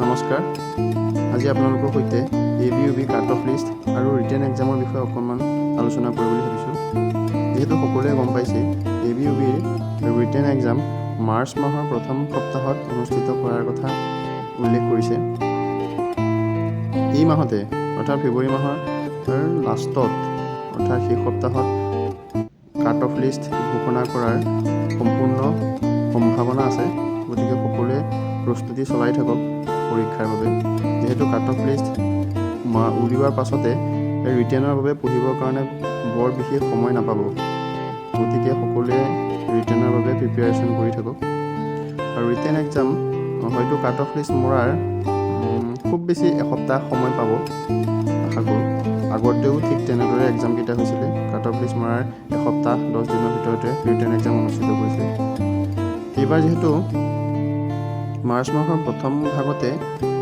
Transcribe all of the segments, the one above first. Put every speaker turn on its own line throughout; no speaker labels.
নমস্কাৰ। আজি আপোনালোকৰ সৈতে ABUB কাট অফ লিষ্ট আৰু ৰিটেন এক্সামৰ বিষয়ে অকণমান আলোচনা কৰিম বুলি ভাবিছোঁ। যিহেতু সকলোৱে গম পাইছে ABUBৰ ৰিটেন এক্সাম মাৰ্চ মাহৰ প্ৰথম সপ্তাহত অনুষ্ঠিত কৰাৰ কথা উল্লেখ কৰিছে। এই মাহতে অৰ্থাৎ ফেব্ৰুৱাৰী মাহৰ লাষ্টত অৰ্থাৎ শেষ সপ্তাহত কাট অফ লিষ্ট ঘোষণা কৰাৰ সম্পূৰ্ণ সম্ভাৱনা আছে। গতিকে সকলোৱে প্ৰস্তুতি চলাই থাকক পৰীক্ষাৰ বাবে। যিহেতু কাট অফ লিষ্ট উলিওৱাৰ পাছতে ৰিটেনৰ বাবে পঢ়িবৰ কাৰণে বৰ বিশেষ সময় নাপাব। গতিকে সকলোৱে ৰিটেনৰ বাবে প্ৰিপেৰেশ্যন কৰি থাকক। আৰু ৰিটেন এক্সাম হয়তো কাট অফ লিষ্ট মৰাৰ খুব বেছি এসপ্তাহ সময় পাব আশা কৰোঁ। আগতেও ঠিক তেনেদৰে এক্সামকেইটা হৈছিলে। কাট অফ লিষ্ট মৰাৰ এসপ্তাহ 10 দিনৰ ভিতৰতে ৰিটেন এক্সাম অনুষ্ঠিত কৰিছে। এইবাৰ যিহেতু মাৰ্চ মাহৰ প্ৰথম ভাগতে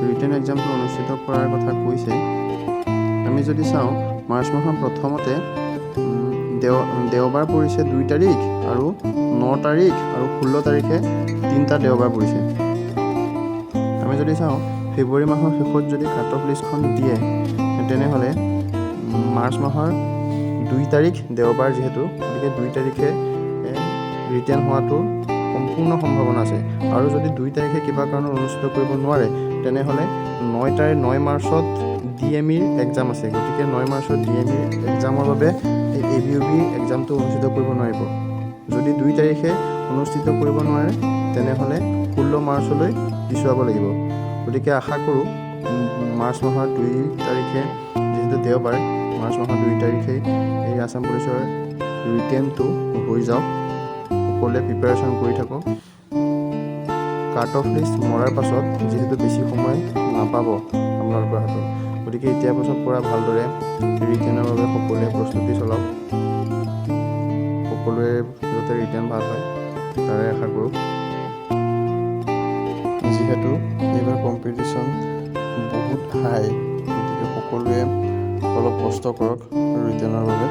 ৰিটেন এক্সামটো অনুষ্ঠিত কৰাৰ কথা কৈছে, আমি যদি চাওঁ মাৰ্চ মাহৰ প্ৰথমতে দেওবাৰ পৰিছে 2 তাৰিখ আৰু 9 তাৰিখ আৰু 16 তাৰিখে 3টা দেওবাৰ পৰিছে। আমি যদি চাওঁ ফেব্ৰুৱাৰী মাহৰ শেষত যদি কাট অফ লিষ্টখন দিয়ে তেনেহ'লে মাৰ্চ মাহৰ 2 তাৰিখ দেওবাৰ যিহেতু, গতিকে 2 তাৰিখে ৰিটেন হোৱাটো সম্পূৰ্ণ সম্ভাৱনা আছে। আৰু যদি 2 তাৰিখে কিবা কাৰণত অনুষ্ঠিত কৰিব নোৱাৰে তেনেহ'লে 9 মাৰ্চত DMEৰ এক্সাম আছে। গতিকে 9 মাৰ্চত DMEৰ এক্সামৰ বাবে এই ABUB এক্সামটো অনুষ্ঠিত কৰিব নোৱাৰিব। যদি 2 তাৰিখে অনুষ্ঠিত কৰিব নোৱাৰে তেনেহ'লে 16 মাৰ্চলৈ পিছুৱাব লাগিব। গতিকে আশা কৰোঁ মাৰ্চ মাহৰ 2 তাৰিখে যিহেতু দেওবাৰ, মাৰ্চ মাহৰ 2 তাৰিখেই এই আছাম পুলিচৰ ৰিটেনটো হৈ যাওক। সকলোৱে প্ৰিপেৰেশ্যন কৰি থাকক। কাট অফ লিষ্ট মৰাৰ পাছত যিহেতু বেছি সময় নাপাব আপোনালোকৰ হাতত, গতিকে এতিয়াৰ পাছত পৰা ভালদৰে ৰিটেনৰ বাবে সকলোৱে প্ৰস্তুতি চলাওক। সকলোৱে যাতে ৰিটেন ভাল হয় তাৰে আশা কৰোঁ। যিহেতু এইবাৰ কম্পিটিশ্যন বহুত হাই, গতিকে সকলোৱে অলপ কষ্ট কৰক ৰিটেনৰ বাবে।